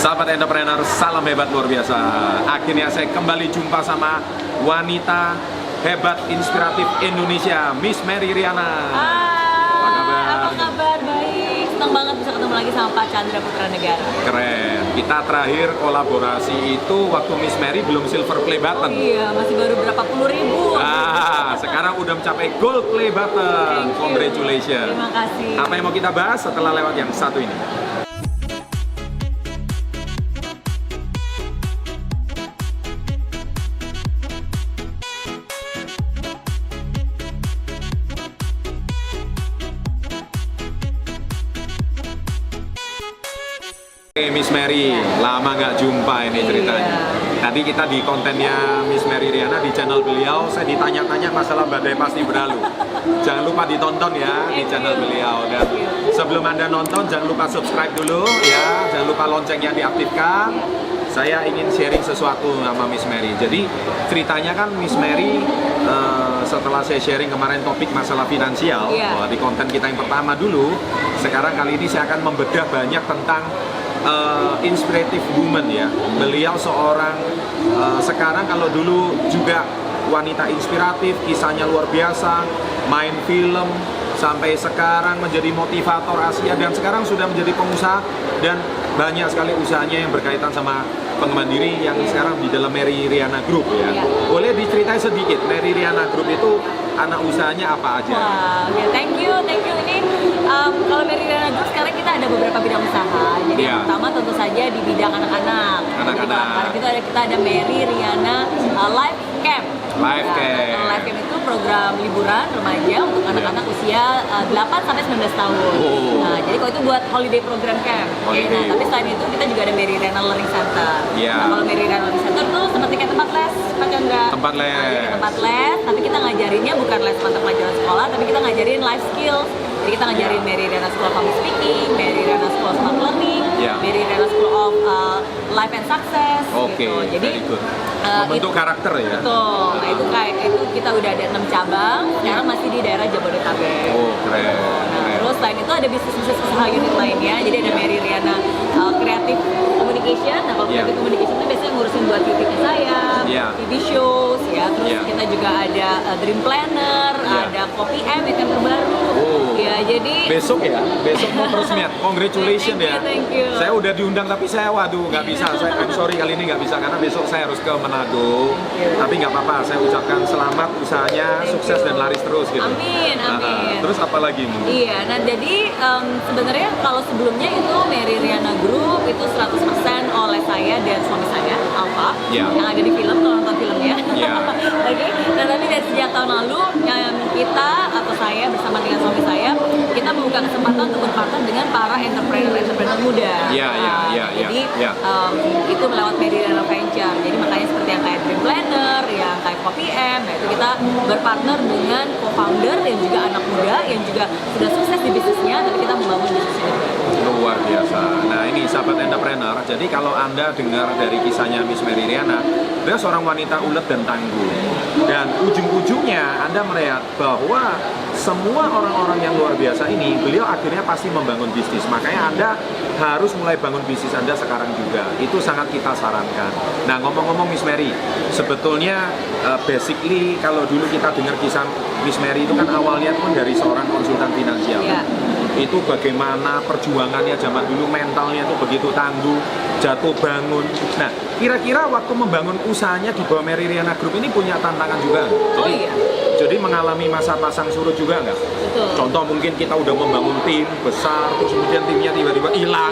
Sahabat entrepreneur, salam hebat luar biasa. Akhirnya saya kembali jumpa sama wanita hebat inspiratif Indonesia, Miss Mary Riana. Apa kabar? Apa kabar? Baik. Senang banget bisa ketemu lagi sama Pak Chandra Putra Negara. Keren. Kita terakhir kolaborasi itu waktu Miss Mary belum silver play button. Iya, masih baru berapa puluh ribu. Sekarang udah mencapai gold play button. Thank you. Congratulations. Terima kasih. Apa yang mau kita bahas setelah lewat yang satu ini? Miss Mary, lama nggak jumpa ini ceritanya. Tadi kita di kontennya Miss Mary Riana di channel beliau, saya ditanya-tanya masalah badai pasti berlalu. Jangan lupa ditonton ya di channel beliau. Dan sebelum Anda nonton, jangan lupa subscribe dulu ya, jangan lupa loncengnya diaktifkan. Saya ingin sharing sesuatu sama Miss Mary. Jadi ceritanya kan Miss Mary setelah saya sharing kemarin topik masalah finansial, di konten kita yang pertama dulu, sekarang kali ini saya akan membedah banyak tentang inspirative woman ya. Beliau seorang sekarang kalau dulu juga wanita inspiratif, kisahnya luar biasa, main film, sampai sekarang menjadi motivator Asia dan sekarang sudah menjadi pengusaha dan banyak sekali usahanya yang berkaitan sama pengembangan diri yang sekarang di dalam Mary Riana Group ya. Boleh diceritain sedikit Mary Riana Group itu anak usahanya apa aja? Wah, thank you. Ini kalau Mary Riana Group sekarang kita ada beberapa bidang usaha. Jadi yang pertama tentu saja di bidang anak-anak. Jadi kita ada Mary Riana Life Camp. Life Camp. Life Camp itu program liburan remaja untuk anak-anak usia 8 sampai 19 tahun. Nah, jadi kalau itu buat holiday program camp. Nah, tapi selain itu kita juga ada Mary Riana Learning Center. Nah, kalau Mary Riana Learning Center tuh seperti kayak tempat les, Pak Chandra. Tempat les. Tempat les, tapi kita ngajarinnya bukan les mata pelajaran sekolah, tapi kita ngajarin life skills. Jadi kita ngajarin Mary Riana School of Public Speaking, Mary Riana School of Smart Learning, Mary Riana School of Life and Success. Gitu. Jadi membentuk karakter ya. Betul. Nah, itu kita udah ada 6 cabang. Sekarang masih di daerah Jabodetabek. Oh, keren. Terus selain itu ada bisnis usaha unit lainnya. Jadi ada Mary Riana Creative Communication. Nah, kalau Creative Communication itu biasanya ngurusin buat TV-nya saya, TV shows ya. Terus kita juga ada Dream Planner, ada Copy M yang terbaru. Ya, jadi besok mau peresmian. Congratulations ya. Thank you. Saya udah diundang tapi saya nggak bisa. I'm sorry kali ini nggak bisa karena besok saya harus ke Manado. Tapi nggak apa-apa. Saya ucapkan selamat usahanya sukses dan laris terus gitu. Amin. Terus apa lagi? Iya. Nah, jadi sebenarnya kalau sebelumnya itu Mary Riana Group itu 100% oleh saya dan suami saya Alfa yang ada di film, kalau nonton filmnya. Oke. Nah, tapi dari sejak tahun lalu kita atau saya bersama dengan suami saya kita membuka kesempatan untuk berpartner dengan para entrepreneur muda. Jadi itu melewat Mary Riana Venture. Jadi makanya seperti yang kayak Dream Planner, yang kayak Copy M, nah itu kita berpartner dengan co-founder yang juga anak muda yang juga sudah sukses di bisnisnya, tapi kita membangun bisnisnya juga. Luar biasa. Nah ini sahabat entrepreneur, jadi kalau Anda dengar dari kisahnya Miss Mary Riana, dia seorang wanita ulet dan tangguh. Dan ujung-ujungnya Anda melihat bahwa semua orang-orang yang luar biasa ini, beliau akhirnya pasti membangun bisnis. Makanya Anda harus mulai bangun bisnis Anda sekarang juga. Itu sangat kita sarankan. Nah ngomong-ngomong Miss Mary, sebetulnya basically kalau dulu kita dengar kisah Miss Mary itu kan awalnya pun dari seorang konsultan finansial. Itu bagaimana perjuangannya zaman dulu, mentalnya itu begitu tangguh, jatuh bangun. Nah, kira-kira waktu membangun usahanya di bawah Mary Riana Group ini punya tantangan juga. Jadi mengalami masa pasang surut juga nggak? Betul. Contoh mungkin kita udah membangun tim besar, terus kemudian timnya tiba-tiba hilang.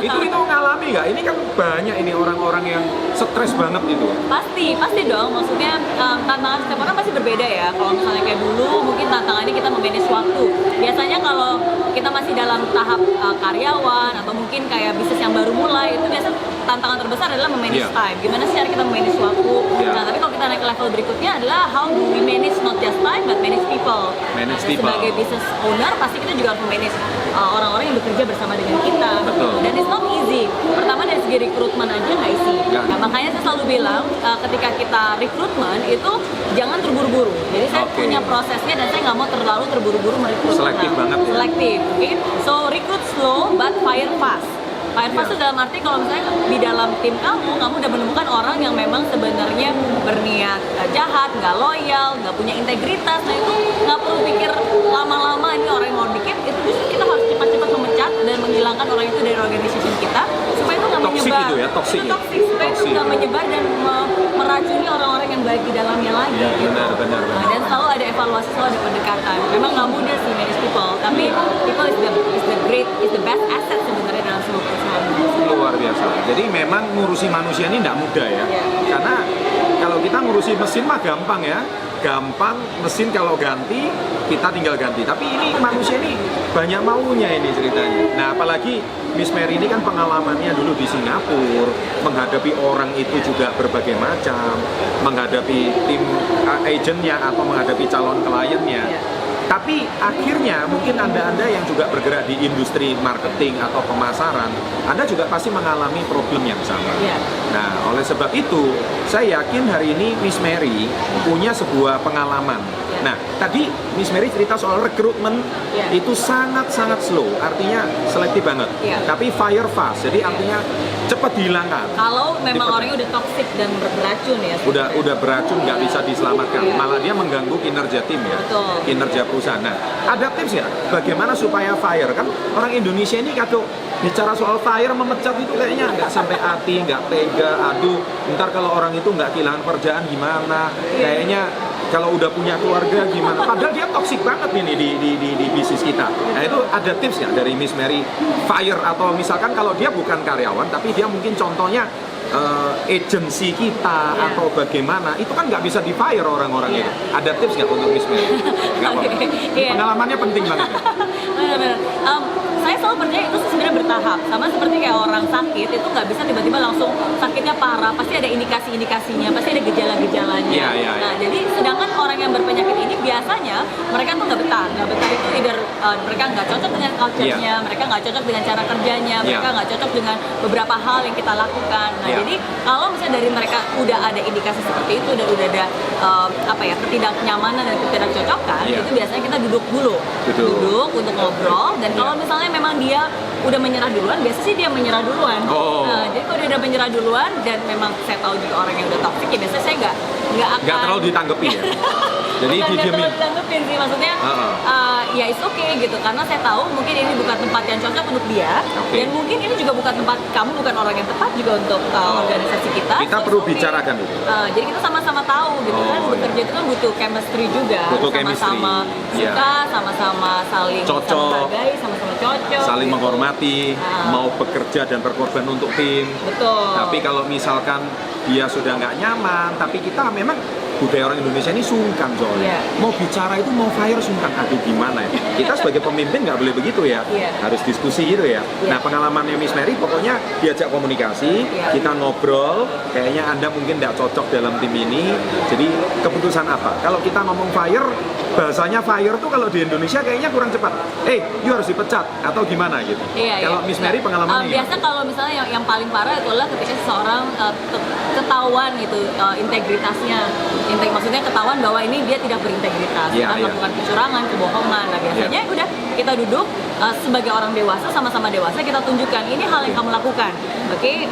Itu mengalami nggak? Ini kan banyak ini orang-orang yang stres banget gitu. Pasti dong. Maksudnya tantangan setiap orang pasti berbeda ya. Kalau misalnya kayak dulu, mungkin tantangannya kita memanage waktu. Biasanya kalau kita masih dalam tahap karyawan atau mungkin kayak bisnis yang baru mulai, itu biasa tantangan terbesar adalah memanage time. Gimana sih cara kita memanage waktu? Nah, tapi kalau kita naik ke level berikutnya adalah how do we manage not just time but manage people. Sebagai business owner pasti kita juga harus memanage orang-orang yang bekerja bersama dengan kita. Dan it's not easy. Pertama dari segi rekrutmen aja nggak easy. Nah, makanya saya selalu bilang ketika kita rekrutmen itu jangan terburu-buru. Jadi saya punya prosesnya dan saya nggak mau terlalu terburu-buru merekrut. Selektif banget ya. Selektif, oke? So recruit slow but fire fast. Fire fast itu dalam arti kalau misalnya di dalam tim kamu udah menemukan orang yang memang sebenarnya berniat jahat, nggak loyal, nggak punya integritas. Nah itu nggak perlu pikir lama-lama ini orang yang mau dikit, itu justru kita harus cepat-cepat memecat dan menghilangkan orang itu dari organisasi kita supaya itu nggak Toxic menyebar. itu ya, toxic Itu ya? toxic, supaya itu Toxic. nggak menyebar dan meracuni orang-orang yang baik di dalamnya lagi. Ya, gitu. benar. Nah, dan selalu ada evaluasi, selalu ada pendekatan. Memang nggak mudah sih manage people, tapi people is the best asset sebenarnya dalam sebuah perusahaan. Luar biasa. Jadi memang ngurusi manusia ini tidak mudah ya. Iya. Karena kalau kita ngurusi mesin mah gampang ya. Gampang, mesin kalau ganti, kita tinggal ganti. Tapi ini manusia ini banyak maunya ini ceritanya. Nah apalagi Miss Mary ini kan pengalamannya dulu di Singapura, menghadapi orang itu juga berbagai macam, menghadapi tim agentnya atau menghadapi calon kliennya. Iya. Tapi akhirnya mungkin Anda yang juga bergerak di industri marketing atau pemasaran, Anda juga pasti mengalami problem yang sama. Iya. Nah, oleh sebab itu, saya yakin hari ini Miss Mary punya sebuah pengalaman. Nah, tadi Miss Mary cerita soal rekrutmen, Iya. itu sangat-sangat slow, artinya selektif banget. Iya. Tapi fire fast, jadi artinya cepat dihilangkan. Kalau memang Diper- orangnya udah toxic dan beracun ya. Udah beracun, nggak bisa diselamatkan, Iya. malah dia mengganggu kinerja tim ya. Betul. Kinerja perusahaan. Nah, ada tips ya bagaimana supaya fire, kan orang Indonesia ini kalau bicara soal fire memecat itu kayaknya nggak sampai hati, nggak tega. Aduh, ntar kalau orang itu nggak kehilangan pekerjaan gimana, kayaknya kalau udah punya keluarga gimana, padahal dia toksik banget ini di bisnis kita. Nah itu ada tips ya dari Miss Mary fire, atau misalkan kalau dia bukan karyawan tapi dia mungkin contohnya agensi kita Iya. atau bagaimana, itu kan nggak bisa di fire orang-orang Iya. itu. Ada tips nggak untuk Miss Mary? Nggak apa-apa. Oke, iya. Pengalamannya penting banget ya. Benar-benar. Saya selalu percaya itu sebenarnya bertahap. Sama seperti kayak orang sakit itu nggak bisa tiba-tiba langsung sakitnya parah. Pasti ada indikasi-indikasinya, pasti ada gejala-gejalanya. Iya, iya, Nah, iya. jadi sedangkan orang yang berpenyakit ini biasanya mereka tuh nggak betah. Nggak betah itu either mereka nggak cocok dengan culture-nya, Iya. mereka nggak cocok dengan cara kerjanya, Iya. mereka nggak cocok dengan beberapa hal yang kita lakukan. Nah, Iya. jadi kalau misalnya dari mereka udah ada indikasi seperti itu dan udah ada ketidaknyamanan dan ketidakcocokan, Iya. itu biasanya kita duduk dulu. Betul. Duduk untuk ngobrol, dan kalau Iya. misalnya memang dia udah menyerah duluan, biasanya sih dia menyerah duluan. Oh. Nah, jadi kalau dia udah menyerah duluan dan memang saya tahu juga orang yang udah toxic, ya biasanya saya nggak akan Nggak terlalu ditanggepi ya. Jadi Bukan nggak didiemin. terlalu ditanggepin sih, maksudnya ya it's okay gitu, karena saya tahu mungkin ini bukan tempat yang cocok untuk dia, Oke. dan mungkin ini juga bukan tempat kamu, bukan orang yang tepat juga untuk organisasi kita. Kita So, perlu it's okay. bicarakan itu. Jadi kita sama-sama tahu gitu kan, Oh, bekerja itu kan butuh chemistry juga, Butuh sama-sama chemistry. Iya. suka, sama-sama saling Cocok. menghargai, sama-sama cocok, Saling gitu. menghormati, Ah. mau bekerja dan berkorban untuk tim. Betul. Tapi kalau misalkan dia sudah nggak nyaman, tapi kita memang budaya orang Indonesia ini sungkan soalnya. Iya. Mau bicara itu mau fire sungkan. Aduh gimana ya? Kita sebagai pemimpin nggak boleh begitu ya. Iya. Harus diskusi gitu ya. Iya. Nah pengalamannya Miss Mary pokoknya diajak komunikasi, Iya. kita ngobrol. Kayaknya Anda mungkin nggak cocok dalam tim ini. Jadi keputusan apa? Kalau kita ngomong fire, bahasanya fire tuh kalau di Indonesia kayaknya kurang cepat. You harus dipecat atau gimana gitu. Iya, Kalau iya. Miss Mary pengalamannya gimana? biasa kalau misalnya yang paling parah itu adalah ketika seseorang ketahuan gitu integritasnya, maksudnya ketahuan bahwa ini dia tidak berintegritas, Iya, kan iya. melakukan kecurangan, kebohongan. Nah biasanya udah kita duduk sebagai orang dewasa, sama-sama dewasa, kita tunjukkan ini hal yang kamu lakukan. Oke,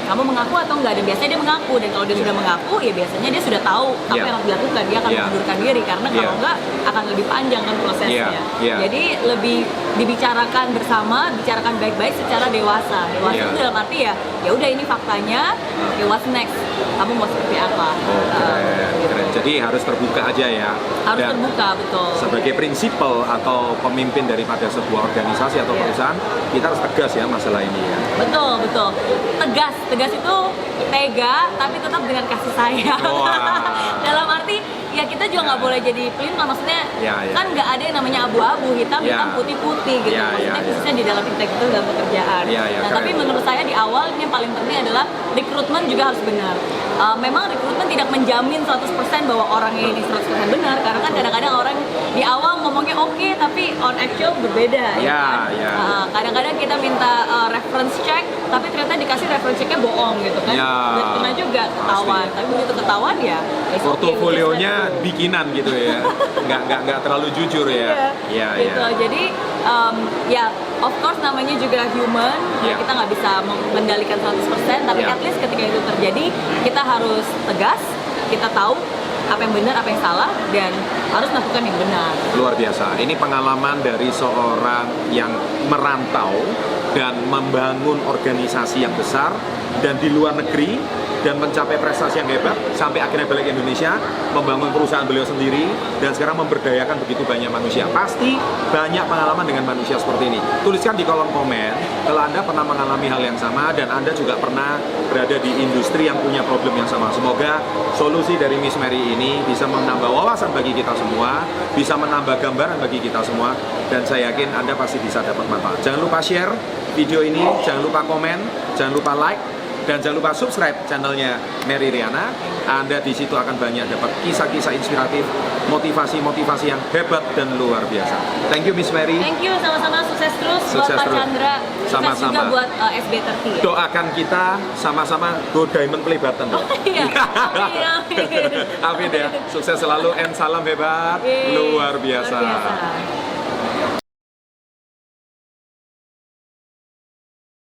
kamu mengaku atau enggak? Dan biasanya dia mengaku, dan kalau dia sudah mengaku, ya biasanya dia sudah tahu apa Iya. yang harus dilakukan. Dia akan Iya. mengundurkan diri, karena kalau Iya. enggak akan lebih panjang kan prosesnya. Iya, iya. Jadi lebih dibicarakan bersama, bicarakan baik-baik secara dewasa. Dewasa Iya. itu dalam arti ya udah ini faktanya, okay, what's next? Kamu mau seperti apa? Oh, keren, Gitu. keren. Jadi harus terbuka aja ya. Harus Dan terbuka, betul. sebagai prinsipal atau pemimpin daripada sebuah organisasi atau Iya. perusahaan, kita harus tegas ya masalah ini ya. Betul, betul. Tegas itu tega, tapi tetap dengan kasih sayang. Wah. Dalam arti ya kita juga nggak boleh jadi pelin-pelan, maksudnya Ya, ya. kan nggak ada yang namanya abu-abu, hitam Ya. putih-putih gitu. Ya, Maksudnya ya, ya. khususnya di dalam integritas dalam pekerjaan. Ya, ya, Nah, keren. tapi menurut saya di awal ini yang paling penting adalah rekrutmen juga harus benar. Memang rekrutmen tidak menjamin 100% bahwa orangnya ini 100% benar, karena kan kadang-kadang orang di awal ngomongnya oke, tapi on actual berbeda. Ya, kan? ya. Kadang-kadang kita minta reference check, tapi ternyata dikasih reference checknya bohong gitu kan. Ya. Dan pernah juga ketahuan, Pasti. tapi begitu ketahuan ya it's okay, Portofolionya we just let it go. bikinan gitu ya. Nggak terlalu jujur ya. Iya, gitu. iya. Jadi ya of course namanya juga human, Yeah. kita nggak bisa mengendalikan 100%, tapi Yeah. at least ketika itu terjadi, kita harus tegas, kita tahu apa yang benar, apa yang salah, dan harus melakukan yang benar. Luar biasa. Ini pengalaman dari seorang yang merantau dan membangun organisasi yang besar dan di luar negeri dan mencapai prestasi yang hebat sampai akhirnya balik ke Indonesia, membangun perusahaan beliau sendiri dan sekarang memberdayakan begitu banyak manusia. Pasti banyak pengalaman dengan manusia seperti ini. Tuliskan di kolom komen kalau Anda pernah mengalami hal yang sama dan Anda juga pernah berada di industri yang punya problem yang sama. Semoga solusi dari Miss Mary ini bisa menambah wawasan bagi kita semua, bisa menambah gambaran bagi kita semua, dan saya yakin Anda pasti bisa dapat manfaat. Jangan lupa share video ini, jangan lupa komen, jangan lupa like, dan jangan lupa subscribe channelnya Mary Riana. Anda di situ akan banyak dapat kisah-kisah inspiratif, motivasi-motivasi yang hebat dan luar biasa. Thank you Miss Mary. Thank you, sama-sama, sukses terus Sukses buat Pak terus. Chandra, sukses juga Sama-sama. buat SB30 ya. Doakan kita sama-sama go diamond play button ya. Iya, amin, amin. Amin ya. Sukses selalu and salam hebat. Yeay, Luar biasa. Luar biasa.